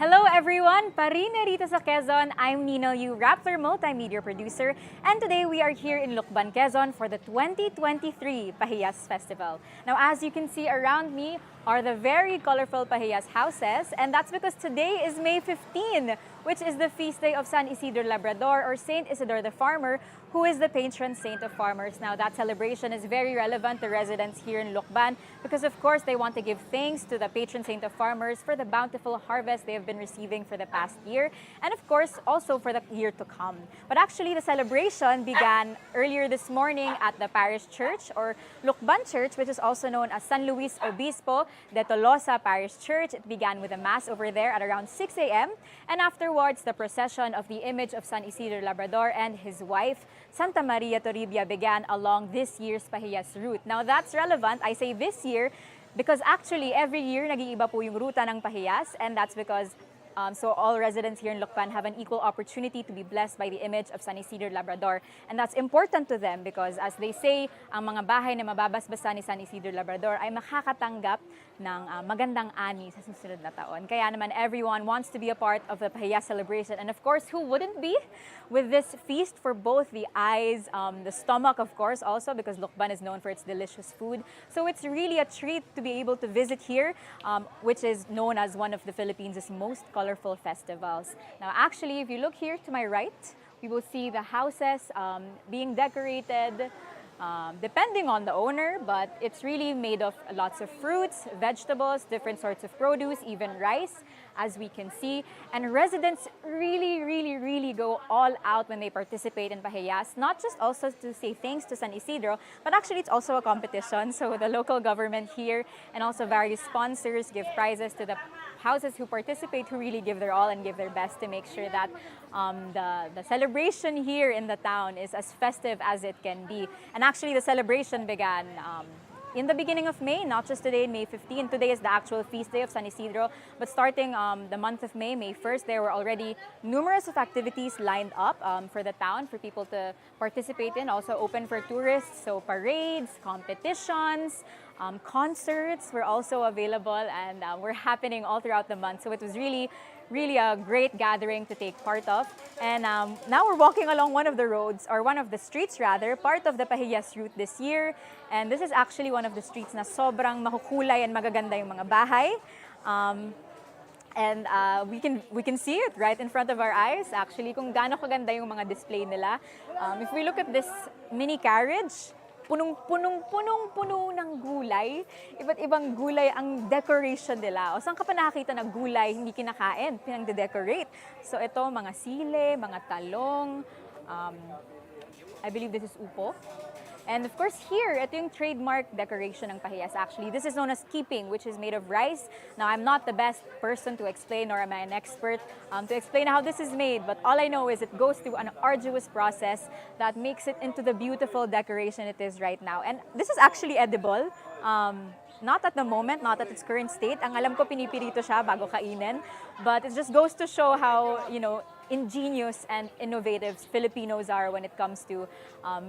Hello everyone! Parina rito sa Quezon. I'm Nina Liu, Rappler multimedia producer, and today we are here in Lucban, Quezon for the 2023 Pahiyas Festival. Now as you can see around me are the very colorful Pahiyas houses, and that's because today is May 15, which is the feast day of San Isidro Labrador or Saint Isidore the Farmer, who is the patron saint of farmers. Now that celebration is very relevant to residents here in Lucban because of course they want to give thanks to the patron saint of farmers for the bountiful harvest they have been receiving for the past year and of course also for the year to come. But actually the celebration began earlier this morning at the parish church or Lucban Church, which is also known as San Luis Obispo de Tolosa Parish Church. It began with a mass over there at around 6 a.m. and afterwards the procession of the image of San Isidro Labrador and his wife Santa Maria Toribia began along this year's Pahiyas route. Now that's relevant, I say this year, because actually every year nag-iiba po yung ruta ng Pahiyas, and that's because so all residents here in Lucban have an equal opportunity to be blessed by the image of San Isidro Labrador. And that's important to them because as they say, ang mga bahay na mababasbasan ni San Isidro Labrador ay makakatanggap ng magandang ani sa susunod na taon. Kaya naman everyone wants to be a part of the Pahiyas celebration. And of course, who wouldn't be with this feast for both the eyes, the stomach of course also because Lucban is known for its delicious food. So it's really a treat to be able to visit here, which is known as one of the Philippines' most colorful festivals. Now actually, if you look here to my right, we will see the houses being decorated depending on the owner, but it's really made of lots of fruits, vegetables, different sorts of produce, even rice, as we can see. And residents really go all out when they participate in Pahiyas, not just also to say thanks to San Isidro, but actually it's also a competition. So the local government here and also various sponsors give prizes to the houses who participate, who really give their all and give their best to make sure that the celebration here in the town is as festive as it can be. And actually the celebration began in the beginning of May, not just today, May 15. Today is the actual feast day of San Isidro, but starting the month of May, May 1st, there were already numerous of activities lined up for the town for people to participate in, also open for tourists. So parades, competitions, concerts were also available and were happening all throughout the month. So it was really a great gathering to take part of. And now we're walking along one of the roads, or one of the streets rather, part of the Pahiyas route this year. And this is actually one of the streets na sobrang makukulay and magaganda yung mga bahay. And we can see it right in front of our eyes, actually, kung gaano kaganda yung mga display nila. If we look at this mini carriage, punong-puno ng gulay. Iba't ibang gulay ang decoration nila. O saan ka pa nakakita na gulay hindi kinakain, pinang-decorate? So ito, mga sile, mga talong, I believe this is upo. And of course here, ito yung trademark decoration ng Pahiyas actually. This is known as keeping, which is made of rice. Now, I'm not the best person to explain, nor am I an expert to explain how this is made, but all I know is it goes through an arduous process that makes it into the beautiful decoration it is right now. And this is actually edible. Not at the moment, not at its current state. Ang alam ko, pinipirito siya bago kainin. But it just goes to show how, ingenious and innovative Filipinos are when it comes to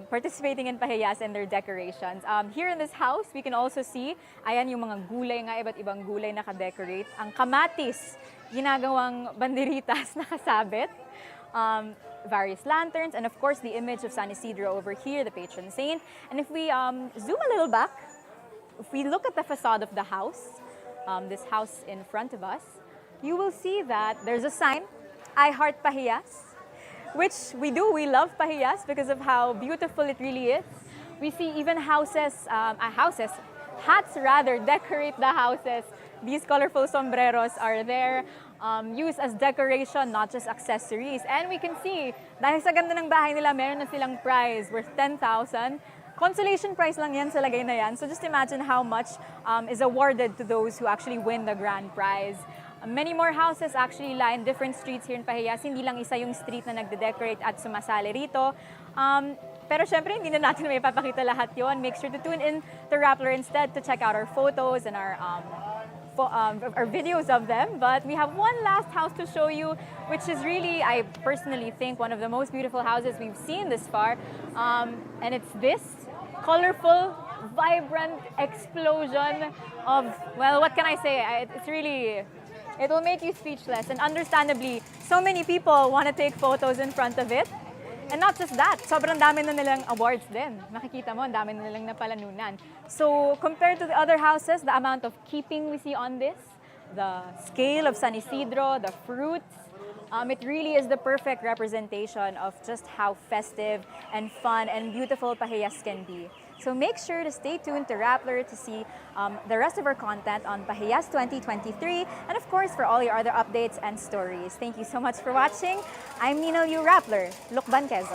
participating in Pahiyas and their decorations. Here in this house, we can also see, ayan yung mga gulay nga, iba't ibang gulay naka-decorate. Ang kamatis, ginagawang banderitas nakasabit. Various lanterns, and of course the image of San Isidro over here, the patron saint. And if we zoom a little back, if we look at the facade of the house, this house in front of us, you will see that there's a sign, I Heart Pahiyas, which we do. We love Pahiyas because of how beautiful it really is. We see even hats rather, decorate the houses. These colorful sombreros are there, used as decoration, not just accessories. And we can see, dahil sa ganda ng bahay nila, meron na silang prize worth 10,000. Consolation prize lang yan sa lagay na yan. So just imagine how much is awarded to those who actually win the grand prize. Many more houses actually line different streets here in Pahiyas. Hindi lang isa yung street na nagde-decorate at sumasali rito. Pero syempre, hindi na natin may papakita lahat yon. Make sure to tune in to Rappler instead to check out our photos and our videos of them. But we have one last house to show you, which is really, I personally think, one of the most beautiful houses we've seen this far. And it's this colorful, vibrant explosion of, well, what can I say? It's really It will make you speechless. And understandably, so many people want to take photos in front of it. And not just that, sobrang dami na nilang awards din. Makikita mo, ang dami na nilang napalanunan. So compared to the other houses, the amount of keeping we see on this, the scale of San Isidro, the fruits, it really is the perfect representation of just how festive and fun and beautiful Pahiyas can be. So make sure to stay tuned to Rappler to see the rest of our content on Pahiyas 2023 and of course for all your other updates and stories. Thank you so much for watching. I'm Nina Liu, Rappler, Lucban, Quezon.